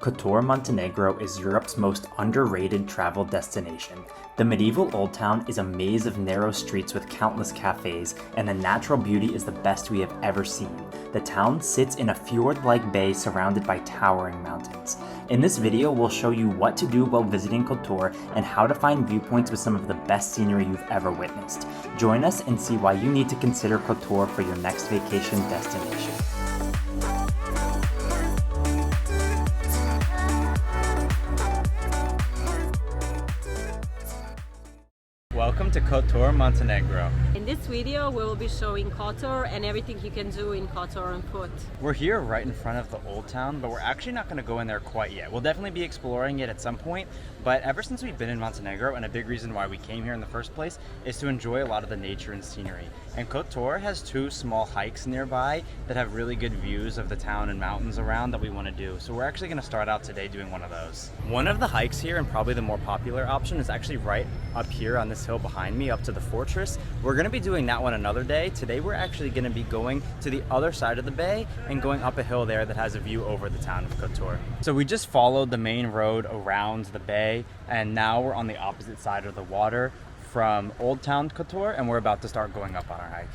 Kotor Montenegro is Europe's most underrated travel destination. The medieval Old Town is a maze of narrow streets with countless cafes, and the natural beauty is the best we have ever seen. The town sits in a fjord-like bay surrounded by towering mountains. In this video, we'll show you what to do while visiting Kotor and how to find viewpoints with some of the best scenery you've ever witnessed. Join us and see why you need to consider Kotor for your next vacation destination. Welcome to Kotor Montenegro. In this video, we will be showing Kotor and everything you can do in Kotor on foot. We're here right in front of the Old Town, but we're actually not going to go in there quite yet. We'll definitely be exploring it at some point, but ever since we've been in Montenegro, and a big reason why we came here in the first place, is to enjoy a lot of the nature and scenery. And Kotor has two small hikes nearby that have really good views of the town and mountains around that we want to do. So we're actually going to start out today doing one of those. One of the hikes here, and probably the more popular option, is actually right up here on this hill behind me up to the fortress. We're going to be doing that one another day. Today we're actually going to be going to the other side of the bay and going up a hill there that has a view over the town of Kotor. So we just followed the main road around the bay, and now we're on the opposite side of the water from Old Town Kotor, and we're about to start going up on our hike.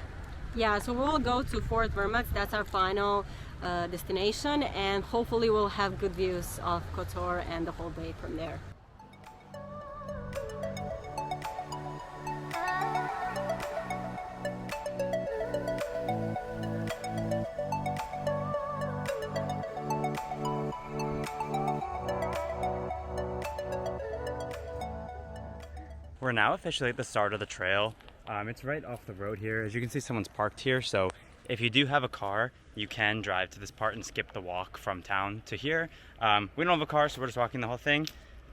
Yeah, so we'll go to Fort Vrmac. That's our final destination, and hopefully we'll have good views of Kotor and the whole bay from there. We're now officially at the start of the trail. It's right off the road here. As you can see, someone's parked here, so if you do have a car, you can drive to this part and skip the walk from town to here. We don't have a car, so we're just walking the whole thing,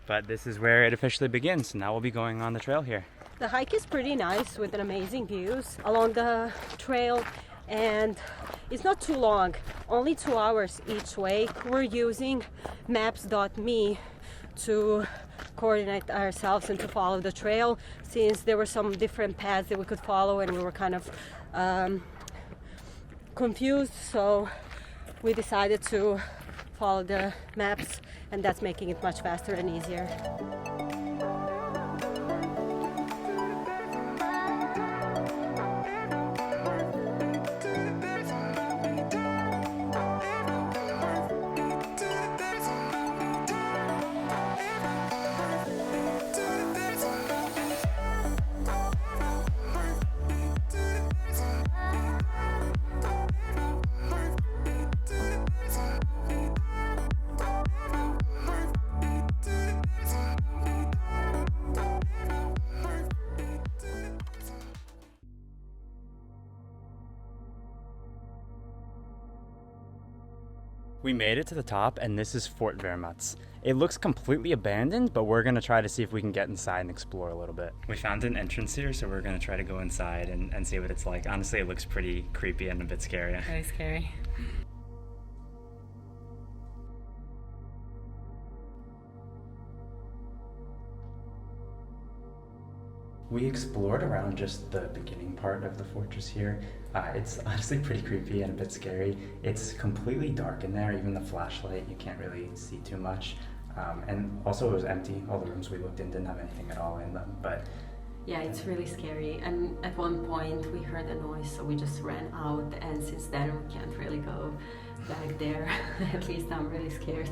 but this is where it officially begins. Now we'll be going on the trail here. The hike is pretty nice with an amazing views along the trail, and it's not too long, only 2 hours each way. We're using maps.me to coordinate ourselves and to follow the trail, since there were some different paths that we could follow and we were kind of confused, so we decided to follow the maps, and that's making it much faster and easier. We made it to the top, and this is Fort Vrmac. It looks completely abandoned, but we're going to try to see if we can get inside and explore a little bit. We found an entrance here, so we're going to try to go inside and see what it's like. Honestly, it looks pretty creepy and a bit scary. Very scary. We explored around just the beginning part of the fortress here. It's honestly pretty creepy and a bit scary. It's completely dark in there, even the flashlight, you can't really see too much. And also it was empty. All the rooms we looked in didn't have anything at all in them. But yeah, it's really scary, and at one point we heard a noise, so we just ran out, and since then we can't really go back there. At least I'm really scared.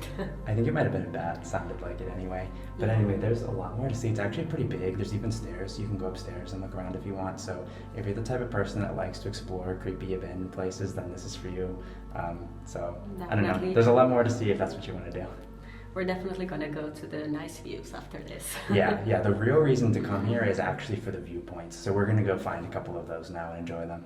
I think it might have been a bat, sounded like it anyway. But yeah. Anyway, there's a lot more to see. It's actually pretty big. There's even stairs, so you can go upstairs and look around if you want. So if you're the type of person that likes to explore creepy abandoned places, then this is for you. I don't know. There's a lot more to see if that's what you want to do. We're definitely gonna go to the nice views after this. Yeah, the real reason to come here is actually for the viewpoints. So we're gonna go find a couple of those now and enjoy them.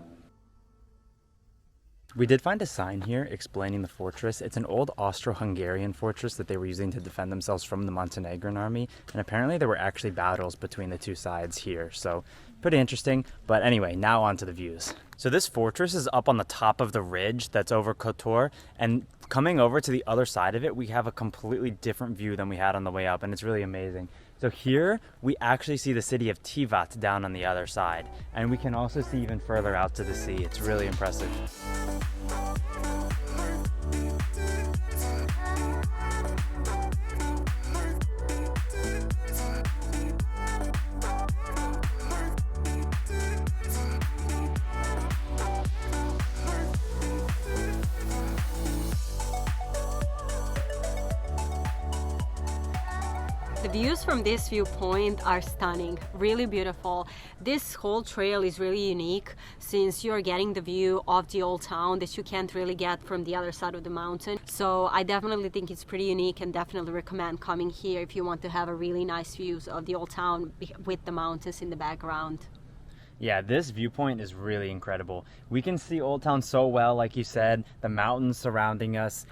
We did find a sign here explaining the fortress. It's an old Austro-Hungarian fortress that they were using to defend themselves from the Montenegrin army, and apparently there were actually battles between the two sides here, so pretty interesting. But anyway, now on to the views. So this fortress is up on the top of the ridge that's over Kotor, and coming over to the other side of it, we have a completely different view than we had on the way up, and it's really amazing. So here we actually see the city of Tivat down on the other side, and we can also see even further out to the sea. It's really impressive. The views from this viewpoint are stunning, really beautiful. This whole trail is really unique since you're getting the view of the old town that you can't really get from the other side of the mountain. So I definitely think it's pretty unique and definitely recommend coming here if you want to have a really nice views of the old town with the mountains in the background. Yeah, this viewpoint is really incredible. We can see Old Town so well, like you said, the mountains surrounding us.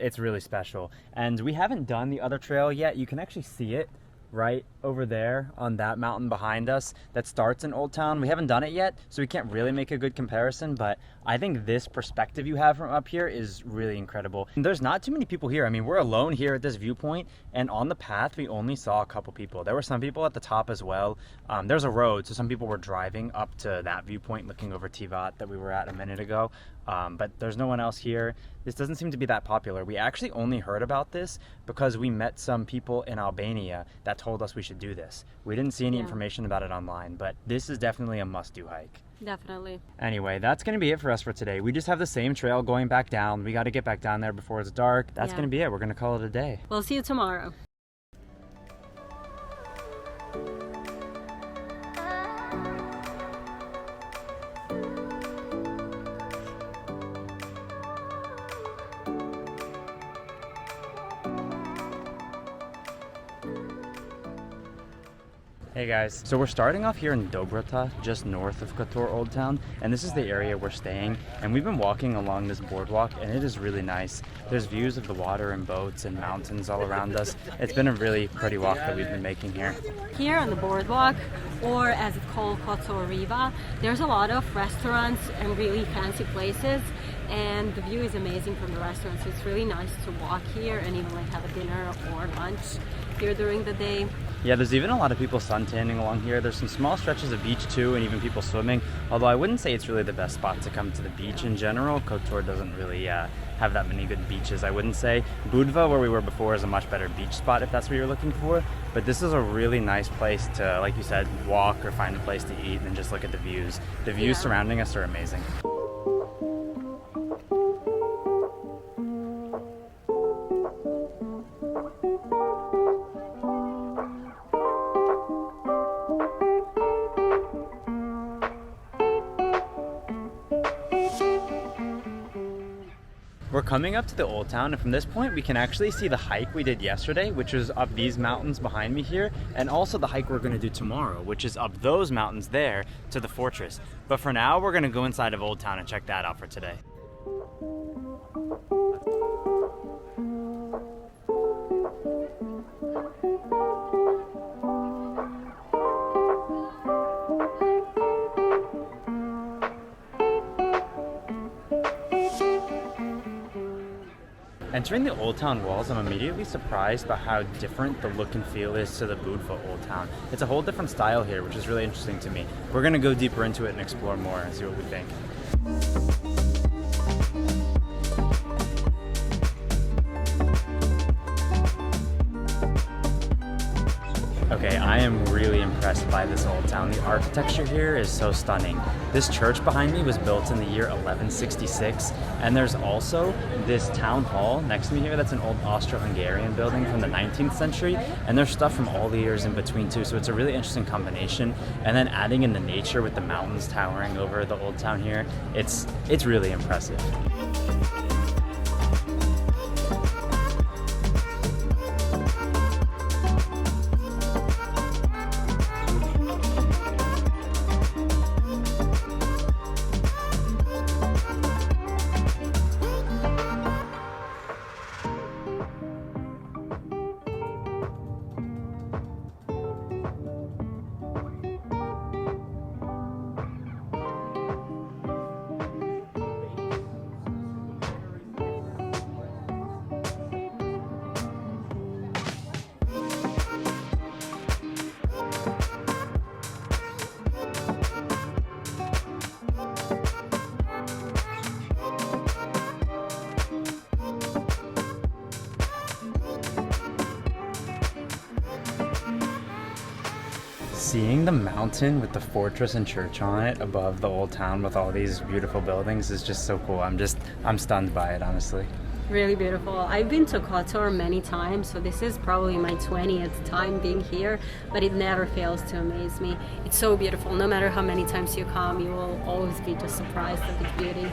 It's really special. And we haven't done the other trail yet. You can actually see it right over there on that mountain behind us that starts in Old Town. We haven't done it yet, so we can't really make a good comparison, but I think this perspective you have from up here is really incredible. And there's not too many people here. I mean, we're alone here at this viewpoint, and on the path we only saw a couple people. There were some people at the top as well. There's a road, so some people were driving up to that viewpoint looking over Tivat that we were at a minute ago. But there's no one else here. This doesn't seem to be that popular. We actually only heard about this because we met some people in Albania that told us we should do this. We didn't see any information about it online, but this is definitely a must-do hike. Definitely. Anyway, that's going to be it for us for today. We just have the same trail going back down. We got to get back down there before it's dark. That's going to be it. We're going to call it a day. We'll see you tomorrow. Hey guys, so we're starting off here in Dobrota, just north of Kotor Old Town, and this is the area we're staying, and we've been walking along this boardwalk, and it is really nice. There's views of the water and boats and mountains all around us. It's been a really pretty walk that we've been making here. Here on the boardwalk, or as it's called, Kotor Riva, there's a lot of restaurants and really fancy places, and the view is amazing from the restaurants. So it's really nice to walk here and even like have a dinner or lunch here during the day. Yeah, there's even a lot of people suntanning along here. There's some small stretches of beach too, and even people swimming. Although I wouldn't say it's really the best spot to come to the beach in general. Kotor doesn't really have that many good beaches, I wouldn't say. Budva, where we were before, is a much better beach spot if that's what you're looking for. But this is a really nice place to, like you said, walk or find a place to eat and just look at the views. The views surrounding us are amazing. We're coming up to the Old Town, and from this point we can actually see the hike we did yesterday, which was up these mountains behind me here, and also the hike we're going to do tomorrow, which is up those mountains there to the fortress. But for now, we're going to go inside of Old Town and check that out for today. Entering the Old Town walls, I'm immediately surprised by how different the look and feel is to the Budva Old Town. It's a whole different style here, which is really interesting to me. We're going to go deeper into it and explore more and see what we think. Okay, I am really impressed by this old town. The architecture here is so stunning. This church behind me was built in the year 1166, and there's also this town hall next to me here that's an old Austro-Hungarian building from the 19th century, and there's stuff from all the years in between too, so it's a really interesting combination. And then adding in the nature with the mountains towering over the old town here, it's really impressive. Seeing the mountain with the fortress and church on it above the old town with all these beautiful buildings is just so cool. I'm stunned by it, honestly. Really beautiful. I've been to Kotor many times, so this is probably my 20th time being here, but it never fails to amaze me. It's so beautiful. No matter how many times you come, you will always be just surprised at its beauty.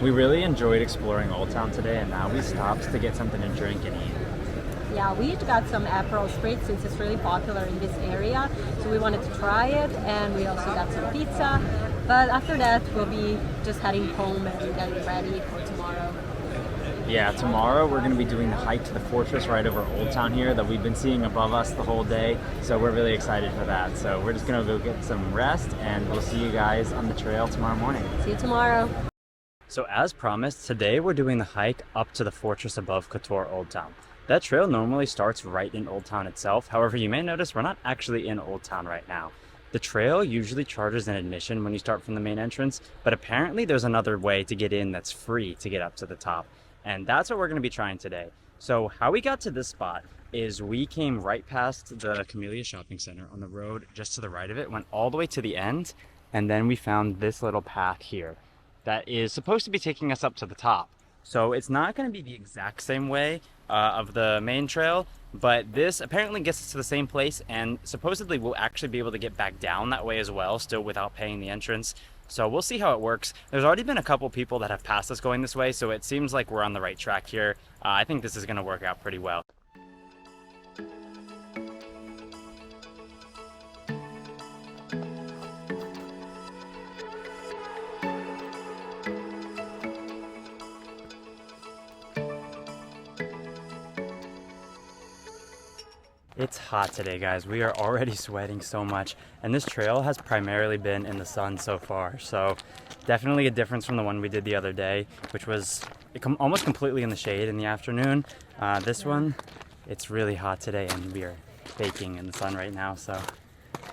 We really enjoyed exploring Old Town today, and now we stopped to get something to drink and eat. Yeah, we got some Aperol Spritz since it's really popular in this area, so we wanted to try it, and we also got some pizza. But after that, we'll be just heading home and getting ready for tomorrow. Yeah, tomorrow we're going to be doing the hike to the fortress right over Old Town here that we've been seeing above us the whole day, so we're really excited for that. So we're just going to go get some rest, and we'll see you guys on the trail tomorrow morning. See you tomorrow. So as promised, today we're doing the hike up to the fortress above Kotor Old Town. That trail normally starts right in Old Town itself. However, you may notice we're not actually in Old Town right now. The trail usually charges an admission when you start from the main entrance, but apparently there's another way to get in that's free to get up to the top. And that's what we're going to be trying today. So how we got to this spot is we came right past the Camellia Shopping Center on the road just to the right of it, went all the way to the end, and then we found this little path here that is supposed to be taking us up to the top. So it's not going to be the exact same way of the main trail, but this apparently gets us to the same place, and supposedly we'll actually be able to get back down that way as well, still without paying the entrance. So we'll see how it works. There's already been a couple people that have passed us going this way, so it seems like we're on the right track here. I think this is going to work out pretty well. It's hot today, guys. We are already sweating so much, and this trail has primarily been in the sun so far, so definitely a difference from the one we did the other day, which was almost completely in the shade in the afternoon. This one, it's really hot today, and we are baking in the sun right now. So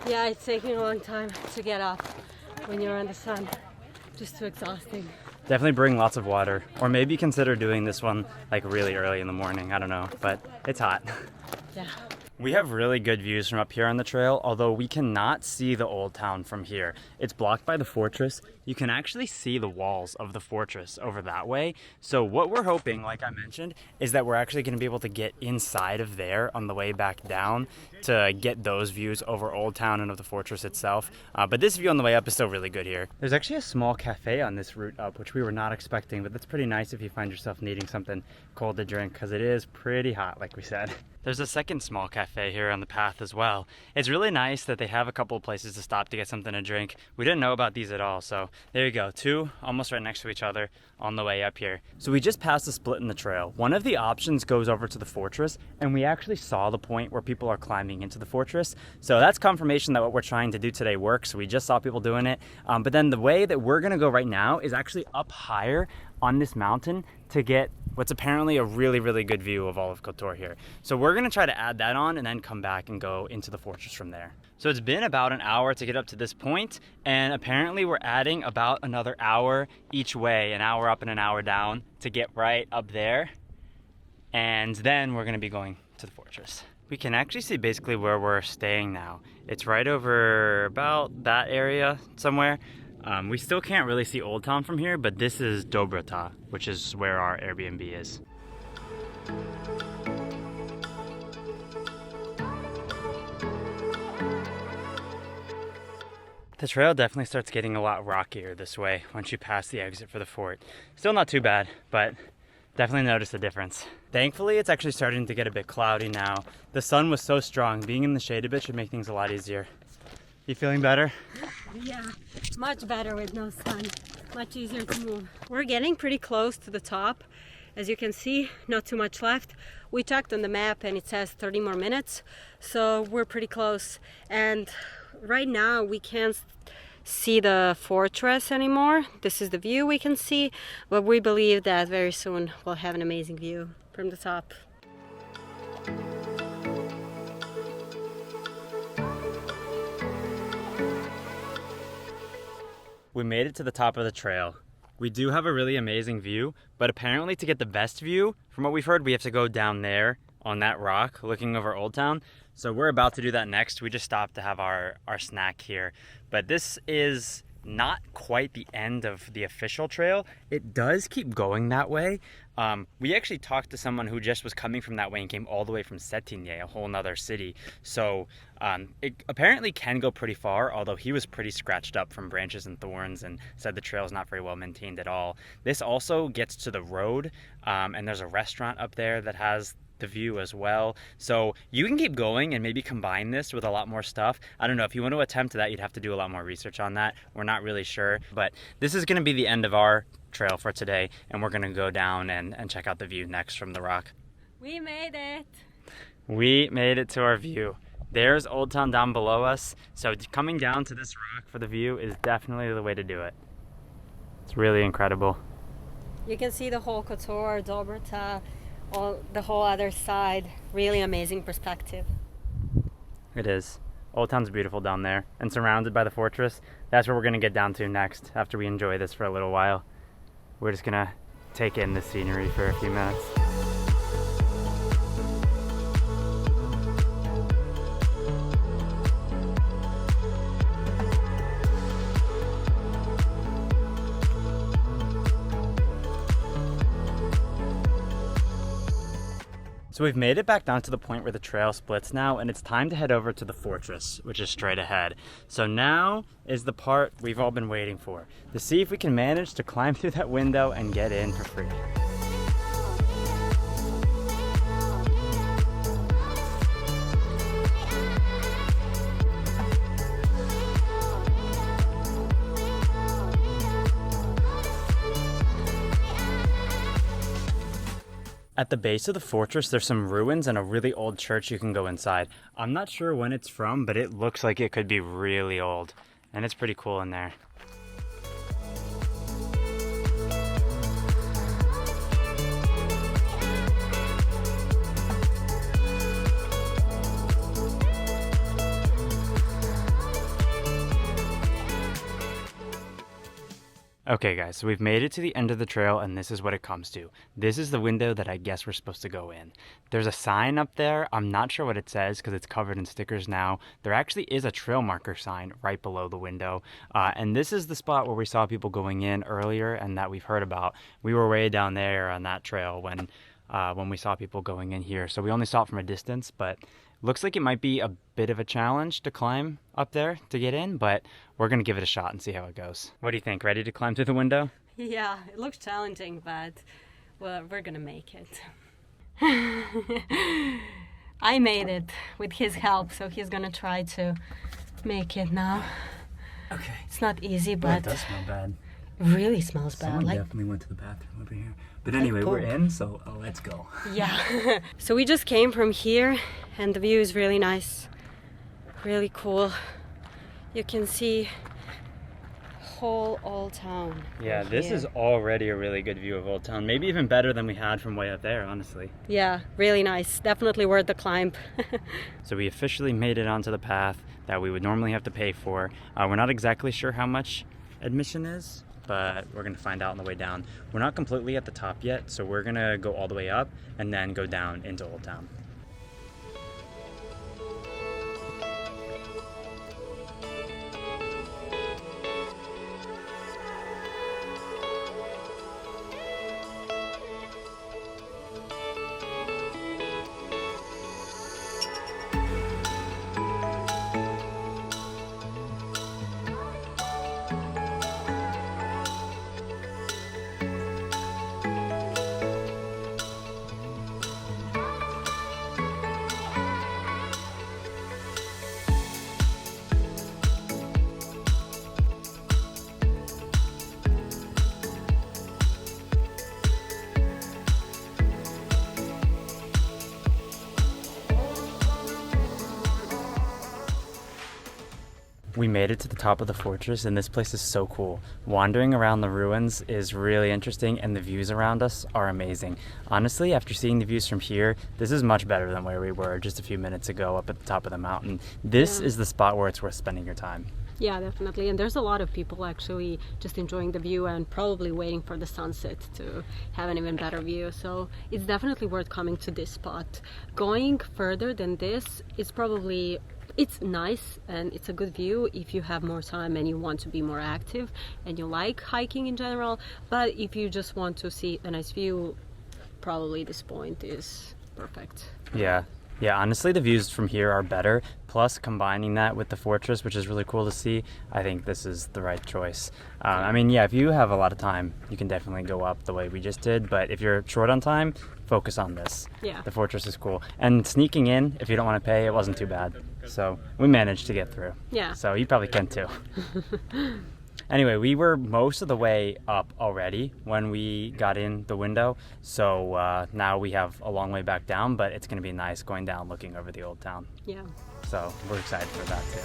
yeah, it's taking a long time to get up when you're in the sun. Just too exhausting. Definitely bring lots of water, or maybe consider doing this one like really early in the morning. I don't know, but it's hot. Yeah. We have really good views from up here on the trail, although we cannot see the Old Town from here. It's blocked by the fortress. You can actually see the walls of the fortress over that way. So what we're hoping, like I mentioned, is that we're actually going to be able to get inside of there on the way back down to get those views over Old Town and of the fortress itself. But this view on the way up is still really good here. There's actually a small cafe on this route up, which we were not expecting, but that's pretty nice if you find yourself needing something cold to drink, because it is pretty hot, like we said. There's a second small cafe here on the path as well. It's really nice that they have a couple of places to stop to get something to drink. We didn't know about these at all, so there you go. Two almost right next to each other on the way up here. So we just passed a split in the trail. One of the options goes over to the fortress, and we actually saw the point where people are climbing into the fortress. So that's confirmation that what we're trying to do today works. We just saw people doing it. But then the way that we're gonna go right now is actually up higher on this mountain to get what's apparently a really, really good view of all of Kotor here. So we're gonna try to add that on and then come back and go into the fortress from there. So it's been about an hour to get up to this point, and apparently we're adding about another hour each way, an hour up and an hour down to get right up there. And then we're gonna be going to the fortress. We can actually see basically where we're staying now. It's right over about that area somewhere. We still can't really see Old Town from here, but this is Dobrota, which is where our Airbnb is. The trail definitely starts getting a lot rockier this way once you pass the exit for the fort. Still not too bad, but definitely noticed a difference. Thankfully, it's actually starting to get a bit cloudy now. The sun was so strong, being in the shade a bit should make things a lot easier. You feeling better? Yeah, much better with no sun. Much easier to move. We're getting pretty close to the top. As you can see, not too much left. We checked on the map and it says 30 more minutes, so we're pretty close. And right now we can't see the fortress anymore. This is the view we can see, but we believe that very soon we'll have an amazing view from the top. We made it to the top of the trail. We do have a really amazing view, but apparently to get the best view, from what we've heard, we have to go down there on that rock looking over Old Town. So we're about to do that next. We just stopped to have our snack here. But this is not quite the end of the official trail. It does keep going that way. We actually talked to someone who just was coming from that way and came all the way from Cetinje, a whole nother city. So it apparently can go pretty far, although he was pretty scratched up from branches and thorns and said the trail is not very well maintained at all. This also gets to the road, and there's a restaurant up there that has the view as well. So you can keep going and maybe combine this with a lot more stuff. I don't know, if you want to attempt that, you'd have to do a lot more research on that. We're not really sure, but this is going to be the end of our trail for today, and we're going to go down and check out the view next from the rock. We made it! We made it to our view. There's Old Town down below us, so coming down to this rock for the view is definitely the way to do it. It's really incredible. You can see the whole Kotor, Dobrota, the whole other side. Really amazing perspective. It is. Old Town's beautiful down there and surrounded by the fortress. That's where we're going to get down to next after we enjoy this for a little while. We're just going to take in the scenery for a few minutes. So we've made it back down to the point where the trail splits now, and it's time to head over to the fortress, which is straight ahead. So now is the part we've all been waiting for, to see if we can manage to climb through that window and get in for free. At the base of the fortress, there's some ruins and a really old church you can go inside. I'm not sure when it's from, but it looks like it could be really old. And it's pretty cool in there. Okay guys, so we've made it to the end of the trail, and this is what it comes to. This is the window that I guess we're supposed to go in. There's a sign up there. I'm not sure what it says because it's covered in stickers now. There actually is a trail marker sign right below the window. And this is the spot where we saw people going in earlier and that we've heard about. We were way down there on that trail when we saw people going in here. So we only saw it from a distance, but looks like it might be a bit of a challenge to climb up there to get in, but we're going to give it a shot and see how it goes. What do you think? Ready to climb through the window? Yeah, it looks challenging, but well, we're going to make it. I made it with his help, so he's going to try to make it now. Okay. It's not easy, but it does smell bad. It really smells bad. Someone definitely went to the bathroom over here. But anyway, we're in, so let's go. Yeah. So we just came from here, and the view is really nice. Really cool. You can see whole Old Town. Yeah, this is already a really good view of Old Town. Maybe even better than we had from way up there, honestly. Yeah, really nice. Definitely worth the climb. So we officially made it onto the path that we would normally have to pay for. We're not exactly sure how much admission is, but we're going to find out on the way down. We're not completely at the top yet, so we're going to go all the way up and then go down into Old Town. We made it to the top of the fortress, and this place is so cool. Wandering around the ruins is really interesting, and the views around us are amazing. Honestly, after seeing the views from here, this is much better than where we were just a few minutes ago up at the top of the mountain. This is the spot where it's worth spending your time. Yeah, definitely. And there's a lot of people actually just enjoying the view and probably waiting for the sunset to have an even better view. So it's definitely worth coming to this spot. Going further than this is probably, it's nice and it's a good view if you have more time and you want to be more active and you like hiking in general. But if you just want to see a nice view, probably this point is perfect. Yeah, honestly, the views from here are better. Plus, combining that with the fortress, which is really cool to see, I think this is the right choice. I mean, yeah, if you have a lot of time, you can definitely go up the way we just did. But if you're short on time, focus on this. Yeah. The fortress is cool. And sneaking in, if you don't want to pay, it wasn't too bad. So we managed to get through. Yeah. So you probably can too. Anyway, we were most of the way up already when we got in the window, so now we have a long way back down, but it's going to be nice going down looking over the old town. Yeah. So we're excited for that too.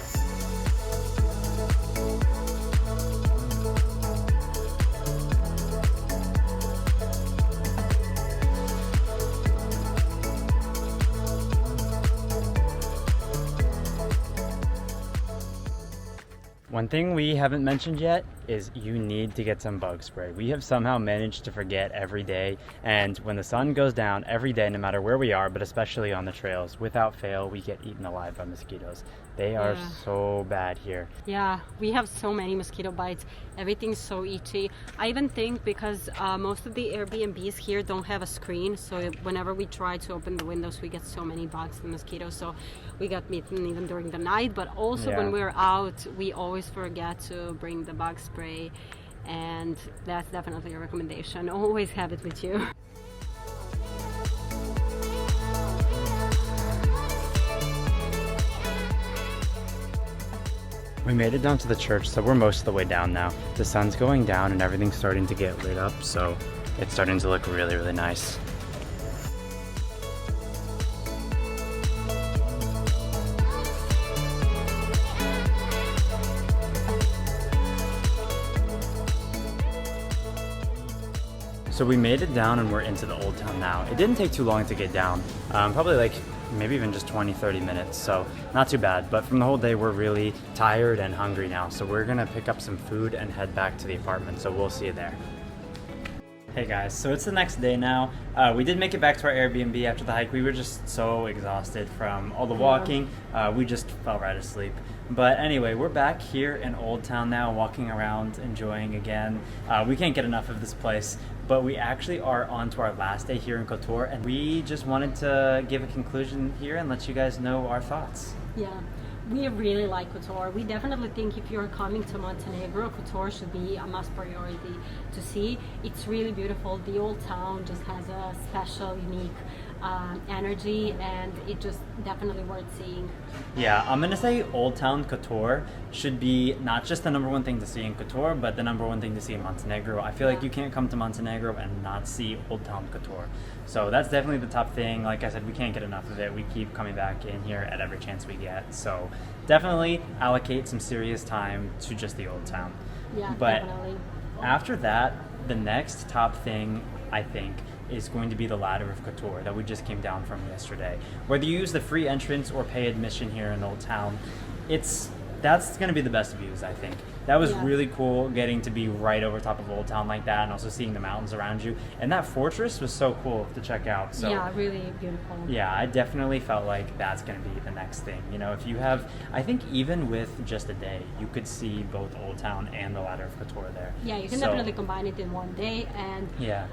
One thing we haven't mentioned yet is you need to get some bug spray. We have somehow managed to forget every day, and when the sun goes down every day, no matter where we are, but especially on the trails, without fail, we get eaten alive by mosquitoes. They are so bad here. Yeah, we have so many mosquito bites. Everything's so itchy. I even think because most of the Airbnbs here don't have a screen, so whenever we try to open the windows, we get so many bugs and mosquitoes. So we got bitten even during the night, but also when we're out, we always forget to bring the bug spray, and that's definitely a recommendation. Always have it with you. We made it down to the church, so we're most of the way down now. The sun's going down and everything's starting to get lit up, so it's starting to look really, really nice. So we made it down and we're into the old town now. It didn't take too long to get down, probably like maybe even just 20-30 minutes, so not too bad. But from the whole day, we're really tired and hungry now, so we're gonna pick up some food and head back to the apartment, so we'll see you there. Hey guys, so it's the next day now. We did make it back to our Airbnb after the hike. We were just so exhausted from all the walking. We just fell right asleep. But anyway, we're back here in Old Town now, walking around, enjoying again. We can't get enough of this place, but we actually are on to our last day here in Kotor, and we just wanted to give a conclusion here and let you guys know our thoughts. Yeah. We really like Kotor. We definitely think if you're coming to Montenegro, Kotor should be a must priority to see. It's really beautiful. The old town just has a special, unique energy, and it just definitely worth seeing. Yeah, I'm gonna say Old Town Kotor should be not just the #1 thing to see in Kotor, but the #1 thing to see in Montenegro. I feel like you can't come to Montenegro and not see Old Town Kotor. So that's definitely the top thing. Like I said, we can't get enough of it. We keep coming back in here at every chance we get. So definitely allocate some serious time to just the old town. Yeah, but definitely. After that, the next top thing, I think, is going to be the Ladder of Kotor that we just came down from yesterday. Whether you use the free entrance or pay admission here in Old Town, that's going to be the best views, I think. That was really cool, getting to be right over top of Old Town like that, and also seeing the mountains around you. And that fortress was so cool to check out. So yeah, really beautiful. yeah, I definitely felt like that's going to be the next thing. You know, if you have, I think even with just a day, you could see both Old Town and the Ladder of Kotor there. Yeah, you can definitely combine it in one day. And yeah,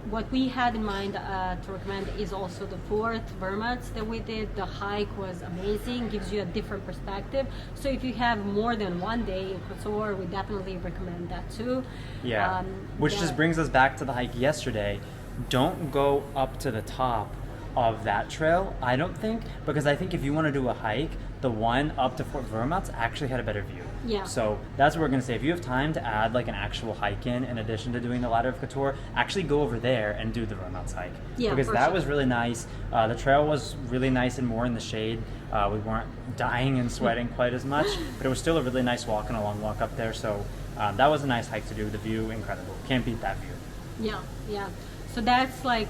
what we had in mind to recommend is also the fourth Vrmac that we did. The hike was amazing, gives you a different perspective. So if you have more than one day in Kotor, we definitely recommend that too. Yeah, which just brings us back to the hike yesterday. Don't go up to the top of that trail, I don't think, because I think if you want to do a hike, the one up to Fort Vrmac actually had a better view. Yeah. So that's what we're gonna say. If you have time to add like an actual hike in addition to doing the Ladder of Kotor, actually go over there and do the Vrmac hike. Yeah, because for that sure. was really nice. The trail was really nice and more in the shade. We weren't dying and sweating quite as much, but it was still a really nice walk and a long walk up there. So that was a nice hike to do. The view, incredible. Can't beat that view. Yeah, yeah. So that's like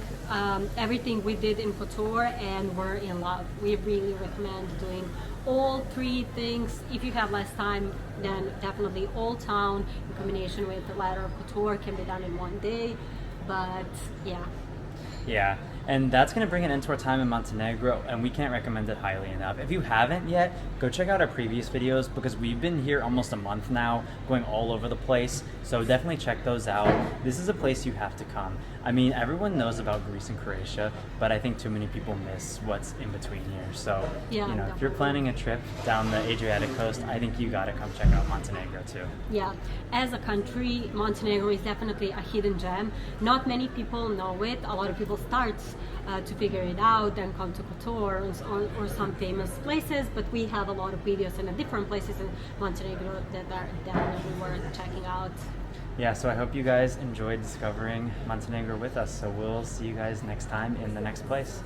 everything we did in Kotor, and we're in love. We really recommend doing all three things. If you have less time, then definitely Old Town in combination with the Ladder of Kotor can be done in one day. But yeah. Yeah, and that's going to bring an end to our time in Montenegro, and we can't recommend it highly enough. If you haven't yet, go check out our previous videos because we've been here almost a month now, going all over the place, so definitely check those out. This is a place you have to come. I mean, everyone knows about Greece and Croatia, but I think too many people miss what's in between here. So, Yeah, if you're definitely. planning a trip down the Adriatic coast, I think you got to come check out Montenegro too. Yeah, as a country, Montenegro is definitely a hidden gem. Not many people know it. A lot of people start to figure it out and come to Kotor or some famous places, but we have a lot of videos in different places in Montenegro that are definitely worth checking out. Yeah, so I hope you guys enjoyed discovering Montenegro with us. So we'll see you guys next time in the next place.